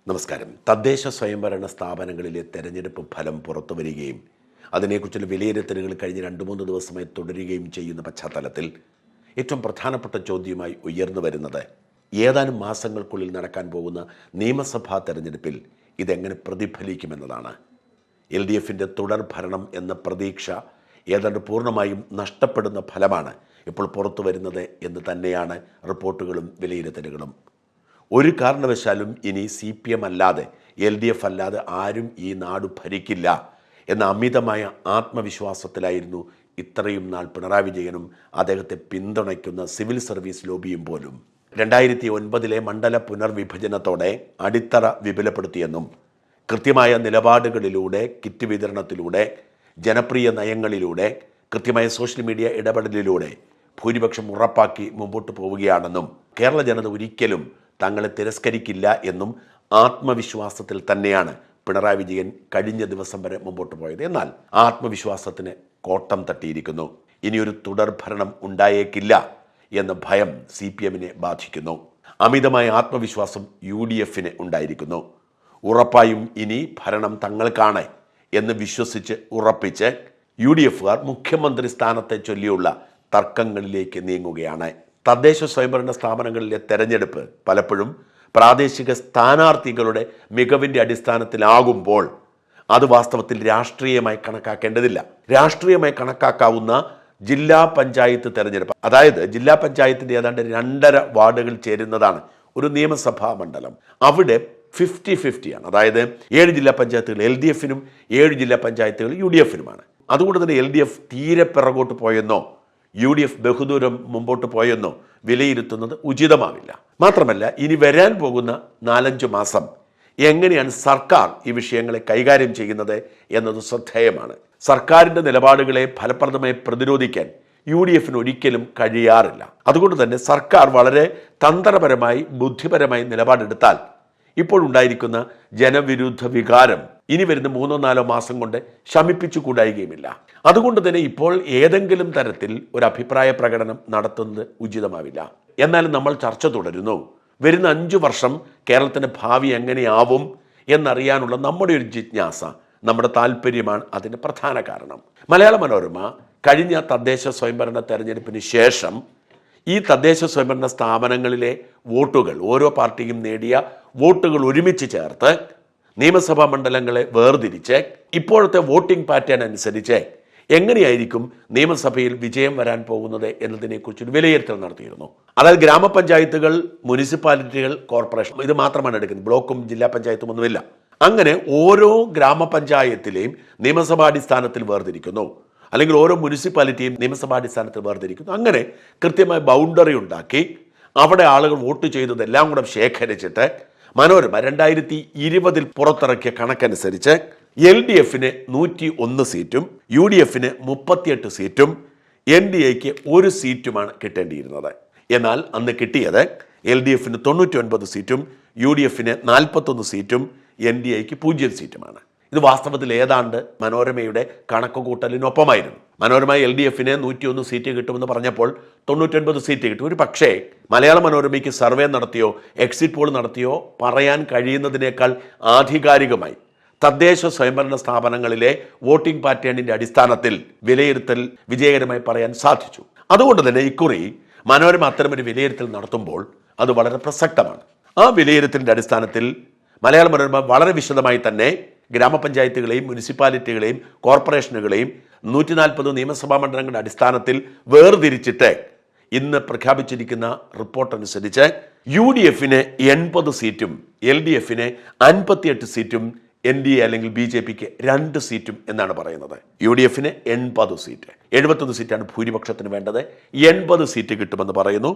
നമസ്കാരം. തദ്ദേശ സ്വയംഭരണ സ്ഥാപനങ്ങളിലെ തെരഞ്ഞെടുപ്പ് ഫലം പുറത്തുവരികയും അതിനെക്കുറിച്ചുള്ള വിലയിരുത്തലുകൾ കഴിഞ്ഞ 2-3 ദിവസമായി തുടരുകയും ചെയ്യുന്ന പശ്ചാത്തലത്തിൽ ഏറ്റവും പ്രധാനപ്പെട്ട ചോദ്യമായി ഉയർന്നു വരുന്നത് ഏതാനും മാസങ്ങൾക്കുള്ളിൽ നടക്കാൻ പോകുന്ന നിയമസഭാ തെരഞ്ഞെടുപ്പിൽ ഇതെങ്ങനെ പ്രതിഫലിക്കുമെന്നതാണ്. LDFിൻ്റെ തുടർ ഭരണം എന്ന പ്രതീക്ഷ ഏതാണ്ട് പൂർണ്ണമായും നഷ്ടപ്പെടുന്ന ഫലമാണ് ഇപ്പോൾ പുറത്തു വരുന്നത് എന്ന് തന്നെയാണ് റിപ്പോർട്ടുകളും വിലയിരുത്തലുകളും. ഒരു കാരണവശാലും ഇനി CPM അല്ലാതെ LDF അല്ലാതെ ആരും ഈ നാട് ഭരിക്കില്ല എന്ന അമിതമായ ആത്മവിശ്വാസത്തിലായിരുന്നു ഇത്രയും നാൾ പിണറായി വിജയനും അദ്ദേഹത്തെ പിന്തുണയ്ക്കുന്ന സിവിൽ സർവീസ് ലോബിയും പോലും. 2009 മണ്ഡല പുനർവിഭജനത്തോടെ അടിത്തറ വിപുലപ്പെടുത്തിയെന്നും കൃത്യമായ നിലപാടുകളിലൂടെ, കിറ്റ് വിതരണത്തിലൂടെ, ജനപ്രിയ നയങ്ങളിലൂടെ, കൃത്യമായ സോഷ്യൽ മീഡിയ ഇടപെടലിലൂടെ ഭൂരിപക്ഷം ഉറപ്പാക്കി മുമ്പോട്ട് പോവുകയാണെന്നും കേരള ജനത ഒരിക്കലും തങ്ങളെ തിരസ്കരിക്കില്ല എന്നും ആത്മവിശ്വാസത്തിൽ തന്നെയാണ് പിണറായി വിജയൻ കഴിഞ്ഞ ദിവസം വരെ മുമ്പോട്ട് പോയത്. എന്നാൽ ആത്മവിശ്വാസത്തിന് കോട്ടം തട്ടിയിരിക്കുന്നു. ഇനിയൊരു തുടർ ഭരണം ഉണ്ടായേക്കില്ല എന്ന ഭയം CPMനെ ബാധിക്കുന്നു. അമിതമായ ആത്മവിശ്വാസം UDFന് ഉണ്ടായിരിക്കുന്നു. ഉറപ്പായും ഇനി ഭരണം തങ്ങൾക്കാണ് എന്ന് വിശ്വസിച്ച് ഉറപ്പിച്ച് UDFകാർ മുഖ്യമന്ത്രി സ്ഥാനത്തെ ചൊല്ലിയുള്ള തർക്കങ്ങളിലേക്ക് നീങ്ങുകയാണ്. തദ്ദേശ സ്വയംഭരണ സ്ഥാപനങ്ങളിലെ തെരഞ്ഞെടുപ്പ് പലപ്പോഴും പ്രാദേശിക സ്ഥാനാർത്ഥികളുടെ മികവിൻ്റെ അടിസ്ഥാനത്തിലാകുമ്പോൾ അത് വാസ്തവത്തിൽ രാഷ്ട്രീയമായി കണക്കാക്കേണ്ടതില്ല. രാഷ്ട്രീയമായി കണക്കാക്കാവുന്ന ജില്ലാ പഞ്ചായത്ത് തെരഞ്ഞെടുപ്പ്, അതായത് ജില്ലാ പഞ്ചായത്തിൻ്റെ ഏതാണ്ട് 2.5 വാർഡുകൾ ചേരുന്നതാണ് ഒരു നിയമസഭാ മണ്ഡലം. അവിടെ 50-50 ആണ്. അതായത് 7 ജില്ലാ പഞ്ചായത്തുകൾ LDFനും 7 ജില്ലാ പഞ്ചായത്തുകൾ UDFനുമാണ്. അതുകൊണ്ട് തന്നെ LDF തീരെ പിറകോട്ട് പോയെന്നോ UDF ബഹുദൂരം മുമ്പോട്ട് പോയെന്നോ വിലയിരുത്തുന്നത് ഉചിതമാവില്ല. മാത്രമല്ല, ഇനി വരാൻ പോകുന്ന 4-5 മാസം എങ്ങനെയാണ് സർക്കാർ ഈ വിഷയങ്ങളെ കൈകാര്യം ചെയ്യുന്നത് എന്നത് ശ്രദ്ധേയമാണ്. സർക്കാരിൻ്റെ നിലപാടുകളെ ഫലപ്രദമായി പ്രതിരോധിക്കാൻ UDFന് ഒരിക്കലും കഴിയാറില്ല. അതുകൊണ്ട് തന്നെ സർക്കാർ വളരെ തന്ത്രപരമായി, ബുദ്ധിപരമായി നിലപാടെടുത്താൽ ഇപ്പോഴുണ്ടായിരിക്കുന്ന ജനവിരുദ്ധ വികാരം ഇനി വരുന്ന 3-4 മാസം കൊണ്ട് ശമിപ്പിച്ചു കൂടായികയുമില്ല. അതുകൊണ്ട് തന്നെ ഇപ്പോൾ ഏതെങ്കിലും തരത്തിൽ ഒരു അഭിപ്രായ പ്രകടനം നടത്തുന്നത് ഉചിതമാവില്ല. എന്നാലും നമ്മൾ ചർച്ച തുടരുന്നു. വരുന്ന 5 വർഷം കേരളത്തിൻ്റെ ഭാവി എങ്ങനെയാവും എന്നറിയാനുള്ള നമ്മുടെ ഒരു ജിജ്ഞാസ, നമ്മുടെ താല്പര്യമാണ് അതിൻ്റെ പ്രധാന കാരണം. മലയാള മനോരമ കഴിഞ്ഞ തദ്ദേശ സ്വയംഭരണ തെരഞ്ഞെടുപ്പിന് ശേഷം ഈ തദ്ദേശ സ്വയംഭരണ സ്ഥാപനങ്ങളിലെ വോട്ടുകൾ, ഓരോ പാർട്ടിയും നേടിയ വോട്ടുകൾ ഒരുമിച്ച് ചേർത്ത് നിയമസഭാ മണ്ഡലങ്ങളെ വേർതിരിച്ച് ഇപ്പോഴത്തെ വോട്ടിംഗ് പാറ്റേൺ അനുസരിച്ച് എങ്ങനെയായിരിക്കും നിയമസഭയിൽ വിജയം വരാൻ പോകുന്നത് എന്നതിനെക്കുറിച്ചൊരു വിലയിരുത്തൽ നടത്തിയിരുന്നു. അതായത് ഗ്രാമപഞ്ചായത്തുകൾ, മുനിസിപ്പാലിറ്റികൾ, കോർപ്പറേഷൻ, ഇത് മാത്രമാണ് എടുക്കുന്നത്. ബ്ലോക്കും ജില്ലാ പഞ്ചായത്തും ഒന്നുമില്ല. അങ്ങനെ ഓരോ ഗ്രാമപഞ്ചായത്തിലെയും നിയമസഭാടിസ്ഥാനത്തിൽ വേർതിരിക്കുന്നു, അല്ലെങ്കിൽ ഓരോ മുനിസിപ്പാലിറ്റിയും നിയമസഭാടിസ്ഥാനത്തിൽ വേർതിരിക്കുന്നു. അങ്ങനെ കൃത്യമായ ബൗണ്ടറി ഉണ്ടാക്കി അവിടെ ആളുകൾ വോട്ട് ചെയ്തതെല്ലാം കൂടെ ശേഖരിച്ചിട്ട് മനോരമ 2020 പുറത്തിറക്കിയ കണക്കനുസരിച്ച് LDFന് 101 സീറ്റും UDFന് 38 സീറ്റും NDAക്ക് 1 സീറ്റുമാണ് കിട്ടേണ്ടിയിരുന്നത്. എന്നാൽ അന്ന് കിട്ടിയത് LDFന് 99 സീറ്റും UDFന് 41 സീറ്റും NDAക്ക് 0 സീറ്റുമാണ്. ഇത് വാസ്തവത്തിൽ ഏതാണ്ട് മനോരമയുടെ കണക്കുകൂട്ടലിനൊപ്പമായിരുന്നു. മനോരമ LDFന് 101 സീറ്റ് കിട്ടുമെന്ന് പറഞ്ഞപ്പോൾ 99 സീറ്റ് കിട്ടും. ഒരു പക്ഷേ മലയാള മനോരമയ്ക്ക് സർവേ നടത്തിയോ എക്സിറ്റ് പോൾ നടത്തിയോ പറയാൻ കഴിയുന്നതിനേക്കാൾ ആധികാരികമായി തദ്ദേശ സ്വയംഭരണ സ്ഥാപനങ്ങളിലെ വോട്ടിംഗ് പാറ്റേണിൻ്റെ അടിസ്ഥാനത്തിൽ വിലയിരുത്തൽ വിജയകരമായി പറയാൻ സാധിച്ചു. അതുകൊണ്ട് തന്നെ ഇക്കുറി മനോരമ അത്തരമൊരു വിലയിരുത്തൽ നടത്തുമ്പോൾ അത് വളരെ പ്രസക്തമാണ്. ആ വിലയിരുത്തലിൻ്റെ അടിസ്ഥാനത്തിൽ മലയാള മനോരമ വളരെ വിശദമായി തന്നെ ഗ്രാമപഞ്ചായത്തുകളെയും മുനിസിപ്പാലിറ്റികളെയും കോർപ്പറേഷനുകളെയും 140 നിയമസഭാ മണ്ഡലങ്ങളുടെ അടിസ്ഥാനത്തിൽ വേർതിരിച്ചിട്ട് ഇന്ന് പ്രഖ്യാപിച്ചിരിക്കുന്ന റിപ്പോർട്ട് അനുസരിച്ച് UDFന് 80 സീറ്റും LDFന് 58 സീറ്റും NDA അല്ലെങ്കിൽ BJPക്ക് 2 സീറ്റും എന്നാണ് പറയുന്നത്. UDFന് 80 സീറ്റ്, 71 സീറ്റാണ് ഭൂരിപക്ഷത്തിന് വേണ്ടത്. 80 സീറ്റ് കിട്ടുമെന്ന് പറയുന്നു.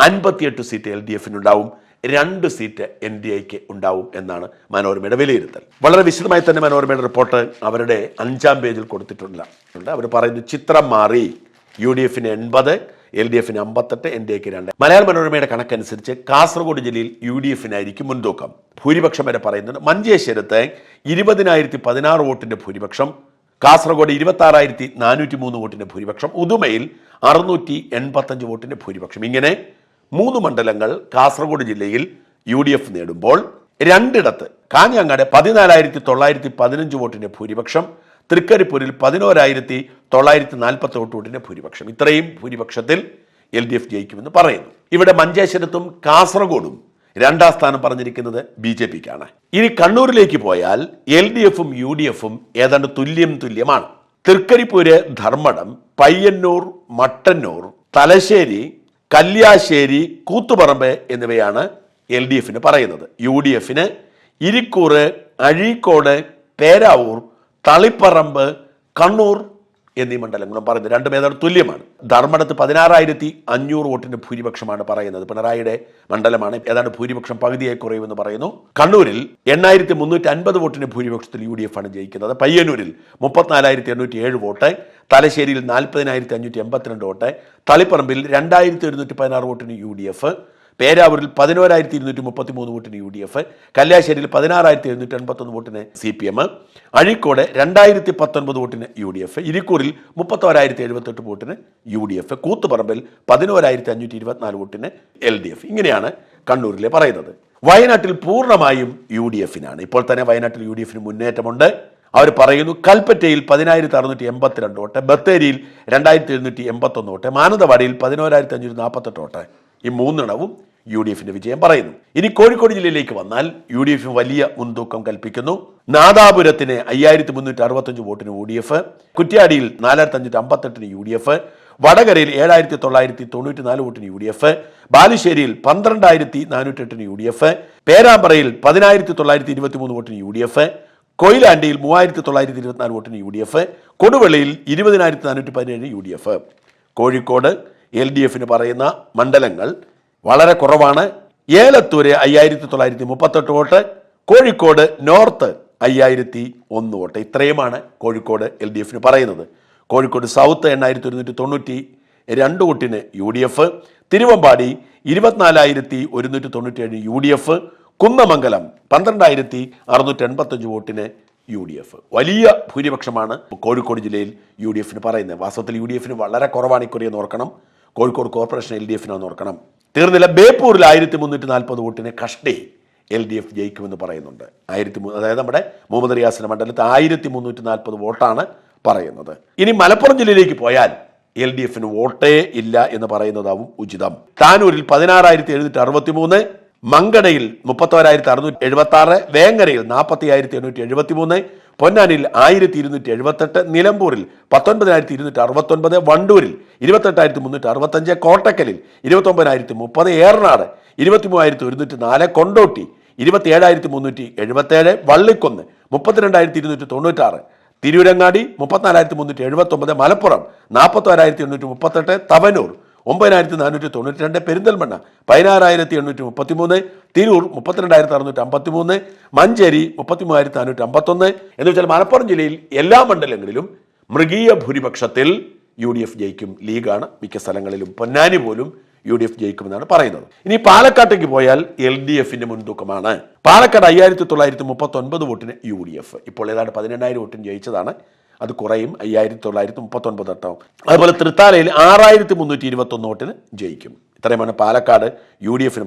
58 സീറ്റ് LDFനുണ്ടാവും, 2 സീറ്റ് NDAക്ക് ഉണ്ടാവും എന്നാണ് മനോരമയുടെ വിലയിരുത്തൽ. വളരെ വിശദമായി തന്നെ മനോരമയുടെ റിപ്പോർട്ട് അവരുടെ 5-ാം പേജിൽ കൊടുത്തിട്ടുണ്ട്. അവർ പറയുന്നു, ചിത്രം മാറി, UDFന് 80, LDFന് 58, NDAക്ക് 2. മലയാള മനോരമയുടെ കണക്കനുസരിച്ച് കാസർഗോഡ് ജില്ലയിൽ UDFനായിരിക്കും മുൻതൂക്കം. ഭൂരിപക്ഷം വരെ പറയുന്നുണ്ട്. മഞ്ചേശ്വരത്ത് 20,016 വോട്ടിന്റെ ഭൂരിപക്ഷം, കാസർഗോഡ് 26,403 വോട്ടിന്റെ ഭൂരിപക്ഷം, ഉദുമയിൽ 685 വോട്ടിന്റെ ഭൂരിപക്ഷം. ഇങ്ങനെ 3 മണ്ഡലങ്ങൾ കാസർഗോഡ് ജില്ലയിൽ UDF നേടുമ്പോൾ രണ്ടിടത്ത് കാഞ്ഞങ്ങാട് 14,915 വോട്ടിന്റെ ഭൂരിപക്ഷം, തൃക്കരിപ്പൂരിൽ 11,948 വോട്ടിന്റെ ഭൂരിപക്ഷം. ഇത്രയും ഭൂരിപക്ഷത്തിൽ LDF ജയിക്കുമെന്ന് പറയുന്നു. ഇവിടെ മഞ്ചേശ്വരത്തും കാസർഗോഡും രണ്ടാം സ്ഥാനം പറഞ്ഞിരിക്കുന്നത് BJPക്കാണ്. ഇനി കണ്ണൂരിലേക്ക് പോയാൽ LDFും UDFും ഏതാണ്ട് തുല്യമാണ്. തൃക്കരിപ്പൂര്, ധർമ്മടം, പയ്യന്നൂർ, മട്ടന്നൂർ, തലശ്ശേരി, കല്യാശ്ശേരി, കൂത്തുപറമ്പ് എന്നിവയാണ് LDFിന് പറയുന്നത്. UDFിന് ഇരിക്കൂറ്, അഴീക്കോട്, പേരാവൂർ, തളിപ്പറമ്പ്, കണ്ണൂർ എന്നീ മണ്ഡലങ്ങളും പറയുന്നത് രണ്ടും ഏതാണ്ട് തുല്യമാണ്. ധർമ്മടത്ത് 16,500 വോട്ടിന്റെ ഭൂരിപക്ഷമാണ് പറയുന്നത്. പിണറായിയുടെ മണ്ഡലമാണ്, ഏതാണ്ട് ഭൂരിപക്ഷം പകുതിയായി കുറയുമെന്ന് പറയുന്നു. കണ്ണൂരിൽ 8,350 വോട്ടിന്റെ ഭൂരിപക്ഷത്തിൽ UDF ആണ് ജയിക്കുന്നത്. പയ്യന്നൂരിൽ 34,807 വോട്ട്, തലശ്ശേരിയിൽ 40,582 വോട്ട്, തളിപ്പറമ്പിൽ 2,116 വോട്ടിന് UDF, പേരാവൂരിൽ 11,233 വോട്ടിന് UDF, കല്യാശ്ശേരിയിൽ 16,781 വോട്ടിന് CPM, അഴീക്കോട് 2,019 വോട്ടിന് UDF, ഇരിക്കൂറിൽ 31,078 വോട്ടിന് UDF, കൂത്തുപറമ്പിൽ 11,524 വോട്ടിന് LDF. ഇങ്ങനെയാണ് കണ്ണൂരിലെ പറയുന്നത്. വയനാട്ടിൽ പൂർണ്ണമായും UDFിനാണ്. ഇപ്പോൾ തന്നെ വയനാട്ടിൽ UDFിന് മുന്നേറ്റമുണ്ട്. അവർ പറയുന്നു കൽപ്പറ്റയിൽ 10,682 വോട്ട്, ബത്തേരിയിൽ 2,781 വോട്ട്, മാനന്തവാടിയിൽ 11,548 വോട്ട്. ഈ മൂന്നെണ്ണവും UDFിന്റെ വിജയം പറയുന്നു. ഇനി കോഴിക്കോട് ജില്ലയിലേക്ക് വന്നാൽ UDF വലിയ മുൻതൂക്കം കൽപ്പിക്കുന്നു. നാദാപുരത്തിന് 5,365 വോട്ടിന് UDF, കുറ്റ്യാടിയിൽ 4,558 UDF, വടകരയിൽ 7,994 വോട്ടിന് UDF, ബാലുശ്ശേരിയിൽ 12,408 UDF, പേരാമ്പ്രയിൽ 10,923 വോട്ടിന് UDF, കൊയിലാണ്ടിയിൽ 3,924 വോട്ടിന് UDF, കൊടുവള്ളിയിൽ 20,417 UDF. കോഴിക്കോട് LDFിന് പറയുന്ന മണ്ഡലങ്ങൾ വളരെ കുറവാണ്. Elathur 5,938 vote, Kozhikode north 5,001 vote. ഇത്രയുമാണ് കോഴിക്കോട് LDFിന് പറയുന്നത്. കോഴിക്കോട് സൗത്ത് 8,192 വോട്ടിന് UDF, തിരുവമ്പാടി 24,197 UDF, കുന്നമംഗലം 12,685 വോട്ടിന് UDF. വലിയ ഭൂരിപക്ഷമാണ് കോഴിക്കോട് ജില്ലയിൽ UDFിന് പറയുന്നത്. വാസ്തവത്തിൽ UDFിന് വളരെ കുറവാണ് ഇക്കുറിയെന്ന് ഓർക്കണം. കോഴിക്കോട് കോർപ്പറേഷൻ LDFിനാന്ന് ഓർക്കണം. തീർന്നില്ല. ബേപ്പൂരിൽ 1,340 വോട്ടിന് കഷ്ടി LDF ജയിക്കുമെന്ന് പറയുന്നുണ്ട്. 1,300, അതായത് നമ്മുടെ മുഹമ്മദ് റിയാസിന്റെ മണ്ഡലത്തിൽ 1,340 വോട്ടാണ് പറയുന്നത്. ഇനി മലപ്പുറം ജില്ലയിലേക്ക് പോയാൽ LDFിന് വോട്ടേ ഇല്ല എന്ന് പറയുന്നതാവും ഉചിതം. താനൂരിൽ 16,763, മങ്കടയിൽ 31,676, വേങ്ങരയിൽ 40,873, പൊന്നാനിയിൽ 1,278, നിലമ്പൂരിൽ 19,269, വണ്ടൂരിൽ 28,365, കോട്ടക്കലിൽ 29,030, ഏറനാട് 23,104, കൊണ്ടോട്ടി 27,377, വള്ളിക്കൊന്ന് 32,296, തിരൂരങ്ങാടി 34,379, മലപ്പുറം 41,838, തവനൂർ 9,492, പെരിന്തൽമണ്ണ 16,833, തിരൂർ 32,653, മഞ്ചേരി 33,451. എന്ന് വെച്ചാൽ മലപ്പുറം ജില്ലയിൽ എല്ലാ മണ്ഡലങ്ങളിലും മൃഗീയ ഭൂരിപക്ഷത്തിൽ UDF ജയിക്കും. ലീഗാണ് മിക്ക സ്ഥലങ്ങളിലും. പൊന്നാനി പോലും UDF ജയിക്കുമെന്നാണ് പറയുന്നത്. ഇനി പാലക്കാട്ടേക്ക് പോയാൽ LDFിന്റെ മുൻതൂക്കമാണ്. പാലക്കാട് 5,939 വോട്ടിന് UDF. ഇപ്പോൾ ഏതാണ്ട് 18,000 വോട്ടിന് ജയിച്ചതാണ്. അത് കുറയും, 5,939 എട്ടോ. അതുപോലെ തൃത്താലയിൽ 6,321 വോട്ടിന് ജയിക്കും. ഇത്രയുമാണ് പാലക്കാട് UDFിന്.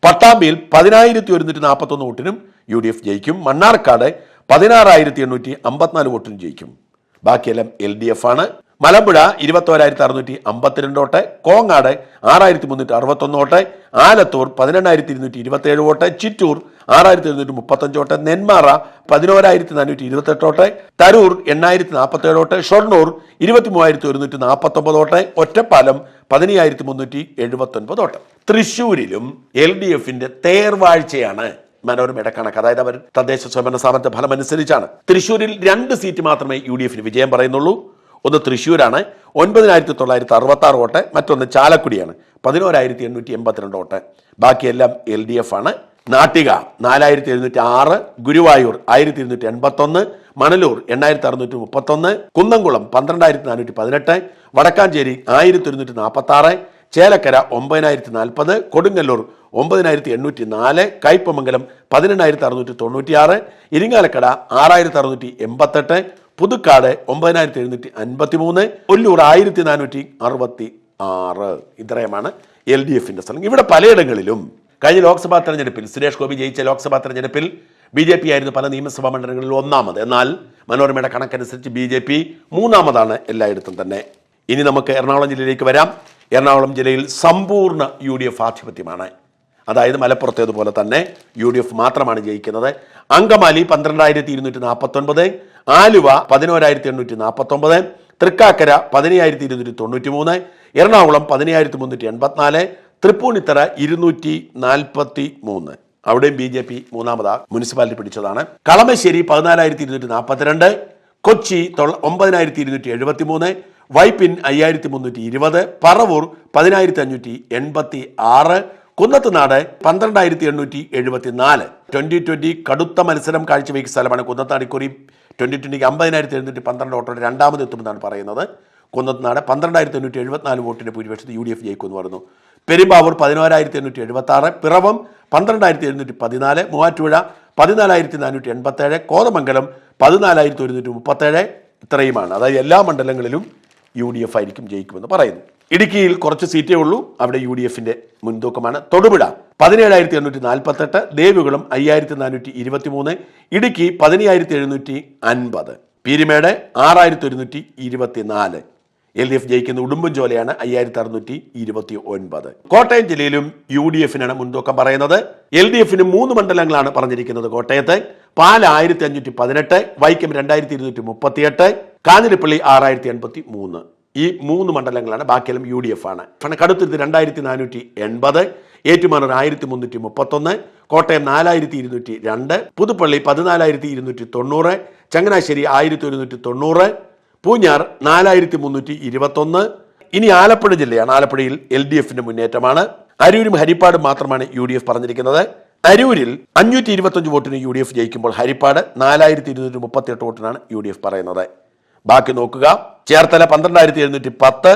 പട്ടാമ്പിയിൽ 10,141 വോട്ടിനും UDF ജയിക്കും. മണ്ണാർക്കാട് 16,854 വോട്ടിനും ജയിക്കും. ബാക്കിയെല്ലാം LDF ആണ്. Malampuzha 21,652 vote, Kongad 6,361 vote, Alathur 18,227 vote, Chittur 6,235 vote, Nenmara 11,428 vote, Tarur 8,047 vote, Shoranur 23,149 vote, Ottapalam 15,379 vote. തൃശ്ശൂരിലും LDFിന്റെ തേർവാഴ്ചയാണ് മനോരമയുടെ കണക്ക്. അതായത് അവർ തദ്ദേശ സ്വയംഭരണ സ്ഥാപനത്തെ ഫലം അനുസരിച്ചാണ്. തൃശ്ശൂരിൽ 2 സീറ്റ് മാത്രമേ UDFിന് വിജയം പറയുന്നുള്ളൂ. ഒന്ന് തൃശ്ശൂരാണ്, 9,966 വോട്ട്, മറ്റൊന്ന് ചാലക്കുടിയാണ്, 11,882 വോട്ട്. ബാക്കിയെല്ലാം LDF ആണ്. നാട്ടിക 4,706, ഗുരുവായൂർ 1,281, മണലൂർ 8,631, കുന്നംകുളം 12,418, വടക്കാഞ്ചേരി 1,146, ചേലക്കര 9,040, കൊടുങ്ങല്ലൂർ 9,804, കയ്പമംഗലം 18,696, ഇരിങ്ങാലക്കട 6,688, പുതുക്കാട് 9,753, ഒല്ലൂർ 1,466. ഇത്രയുമാണ് LDFിന്റെ സ്ഥലം. ഇവിടെ പലയിടങ്ങളിലും കഴിഞ്ഞ ലോക്സഭാ തെരഞ്ഞെടുപ്പിൽ സുരേഷ് ഗോപി ജയിച്ച ലോക്സഭാ തെരഞ്ഞെടുപ്പിൽ BJP ആയിരുന്നു പല നിയമസഭാ മണ്ഡലങ്ങളിൽ ഒന്നാമത്. എന്നാൽ മനോരമയുടെ കണക്കനുസരിച്ച് BJP മൂന്നാമതാണ് എല്ലായിടത്തും തന്നെ. ഇനി നമുക്ക് എറണാകുളം ജില്ലയിലേക്ക് വരാം. എറണാകുളം ജില്ലയിൽ സമ്പൂർണ്ണ UDF ആധിപത്യമാണ്. അതായത് മലപ്പുറത്തേതുപോലെ തന്നെ UDF മാത്രമാണ് ജയിക്കുന്നത്. അങ്കമാലി 12,249, ആലുവ 11,849, തൃക്കാക്കര 10,293, എറണാകുളം 10,384, തൃപ്പൂണിത്തറ 243. അവിടെയും BJP മൂന്നാമതാ മുനിസിപ്പാലിറ്റി പിടിച്ചതാണ്. കളമശ്ശേരി 14,242, കൊച്ചി 9,273, വൈപ്പിൻ 5,320, പറവൂർ 10,586, കുന്നത്തുനാട് 12,874. 2020 കടുത്ത മത്സരം കാഴ്ചവെക്കുന്ന സ്ഥലമാണ് കുന്നത്താട്. ഇക്കുറി 2020 50,712 വോട്ടോടെ രണ്ടാമതെത്തുമെന്നാണ് പറയുന്നത്. കുന്നത്തുനാട് 12,874 വോട്ടിന്റെ ഭൂരിപക്ഷത്തിൽ UDF ജയിക്കുമെന്ന് പറഞ്ഞു. പെരുമ്പാവൂർ 11,876, പിറവം 12,714, മൂവാറ്റുപുഴ 14,487, കോതമംഗലം 14,137. ഇത്രയുമാണ്. അതായത് എല്ലാ മണ്ഡലങ്ങളിലും UDF ആയിരിക്കും ജയിക്കുമെന്ന് പറയുന്നു. ഇടുക്കിയിൽ കുറച്ച് സീറ്റേ ഉള്ളൂ, അവിടെ UDFന്റെ മുൻതൂക്കമാണ്. തൊടുപുഴ 17,848, ദേവികുളം 5,423, ഇടുക്കി 15,750, പീരിമേട് 6,124. LDF ജയിക്കുന്ന ഉടുമ്പൻചോലയാണ് 5,629. കോട്ടയം ജില്ലയിലും UDFനാണ് മുൻതൂക്കം പറയുന്നത്. LDFന് 3 മണ്ഡലങ്ങളാണ് പറഞ്ഞിരിക്കുന്നത്. കോട്ടയത്ത് പാല 1,518, വൈക്കം 2,238, കാഞ്ഞിരപ്പള്ളി 6,083. ഈ 3 മണ്ഡലങ്ങളാണ്. ബാക്കിയെല്ലാം UDF ആണ്. കടുത്തുരുത്ത് 2,480, ഏറ്റുമാനൂർ 1,331, കോട്ടയം 4,202, പുതുപ്പള്ളി 14,290, ചങ്ങനാശ്ശേരി 1,190, പൂഞ്ഞാർ 4,321. ഇനി ആലപ്പുഴ ജില്ലയാണ്. ആലപ്പുഴയിൽ LDFന്റെ മുന്നേറ്റമാണ്. അരൂരും ഹരിപ്പാടും മാത്രമാണ് UDF പറഞ്ഞിരിക്കുന്നത്. അരൂരിൽ 525 വോട്ടിന് UDF ജയിക്കുമ്പോൾ ഹരിപ്പാട് 4,238 വോട്ടിനാണ് UDF പറയുന്നത്. ബാക്കി നോക്കുക. ചേർത്തല 12,710,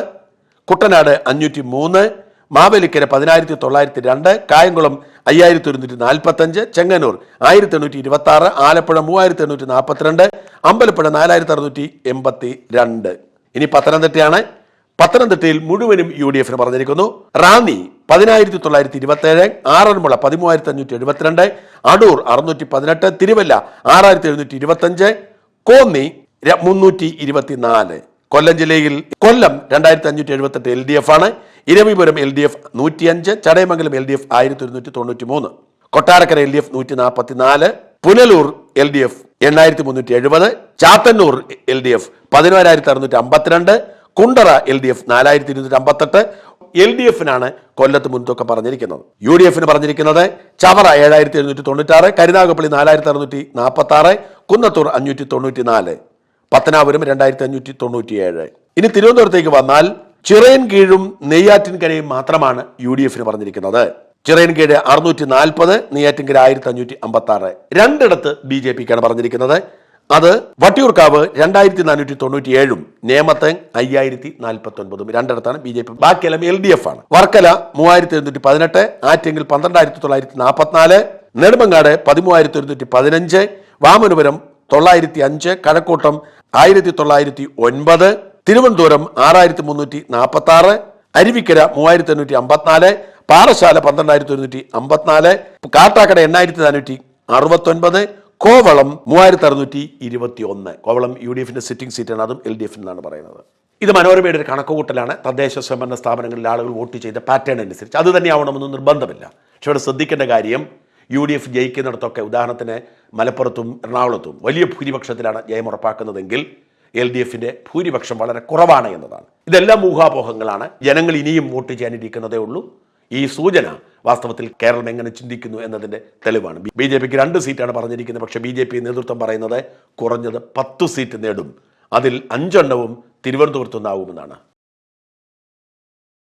കുട്ടനാട് 503, മാവേലിക്കര 10,902, കായംകുളം 5,145, ചെങ്ങന്നൂർ 1,826, ആലപ്പുഴ 3,842, അമ്പലപ്പുഴ 4,682. ഇനി പത്തനംതിട്ടയാണ്. പത്തനംതിട്ടയിൽ മുഴുവനും UDFന് പറഞ്ഞിരിക്കുന്നു. റാന്നി 10,927, ആറന്മുള 13,572, അടൂർ 618, തിരുവല്ല 6,725, കോന്നി 324. കൊല്ലം ജില്ലയിൽ കൊല്ലം 2,578 LDF ആണ്. Eravipuram LDF 105, Chadayamangalam LDF 1,193, Kottarakkara LDF 144, Punalur LDF 8,370, Chathannoor LDF 11,652, Kundara LDF 4,258. LDFനാണ് കൊല്ലത്ത് മുൻതൂക്കം പറഞ്ഞിരിക്കുന്നത്. UDFന് പറഞ്ഞിരിക്കുന്നത് ചവറ 7,796, കരുനാഗപ്പള്ളി 4,646, കുന്നത്തൂർ 594, പത്തനാപുരം 2,597. ഇനി തിരുവനന്തപുരത്തേക്ക് വന്നാൽ ചിറയൻകീഴും നെയ്യാറ്റിൻകരയും മാത്രമാണ് UDFന് പറഞ്ഞിരിക്കുന്നത്. ചിറയൻകീഴ് 640, നെയ്യാറ്റിൻകര 1,556. രണ്ടിടത്ത് BJPക്കാണ് പറഞ്ഞിരിക്കുന്നത്. അത് വട്ടിയൂർക്കാവ് 2,497, നേമത്ത് 5,049. രണ്ടിടത്താണ് BJP. ബാക്കിയെല്ലാം LDF ആണ്. വർക്കല 3,718, ആറ്റിങ്ങൽ 12,944, നെടുമങ്ങാട് 13,115, വാമനപുരം 905, കഴക്കൂട്ടം 1,909, തിരുവനന്തപുരം 6,346, അരുവിക്കര 3,854, പാറശാല 12,154, കാട്ടാക്കട 8,469, കോവളം 3,621. കോവളം UDFന്റെ സിറ്റിംഗ് സീറ്റാണ്. അതും LDFനാണ് പറയുന്നത്. ഇത് മനോരമയുടെ ഒരു കണക്കുകൂട്ടലാണ്. തദ്ദേശ സ്വയംഭരണ സ്ഥാപനങ്ങളിൽ ആളുകൾ വോട്ട് ചെയ്ത പാറ്റേൺ അനുസരിച്ച് അത് തന്നെ ആവണമെന്ന് നിർബന്ധമില്ല. പക്ഷെ ഇവിടെ ശ്രദ്ധിക്കേണ്ട കാര്യം UDF ജയിക്കുന്നിടത്തൊക്കെ, ഉദാഹരണത്തിന് മലപ്പുറത്തും എറണാകുളത്തും വലിയ ഭൂരിപക്ഷത്തിലാണ് ജയം ഉറപ്പാക്കുന്നതെങ്കിൽ LDFന്റെ ഭൂരിപക്ഷം വളരെ കുറവാണ് എന്നതാണ്. ഇതെല്ലാം ഊഹാപോഹങ്ങളാണ്. ജനങ്ങൾ ഇനിയും വോട്ട് ചെയ്യാനിരിക്കുന്നതേ ഉള്ളൂ. ഈ സൂചന വാസ്തവത്തിൽ കേരളം എങ്ങനെ ചിന്തിക്കുന്നു എന്നതിൻ്റെ തെളിവാണ്. BJPക്ക് 2 സീറ്റാണ് പറഞ്ഞിരിക്കുന്നത്. പക്ഷേ BJP നേതൃത്വം പറയുന്നത് കുറഞ്ഞത് 10 സീറ്റ് നേടും. അതിൽ 5 എണ്ണവും തിരുവനന്തപുരത്തുനിന്നാവുമെന്നാണ്.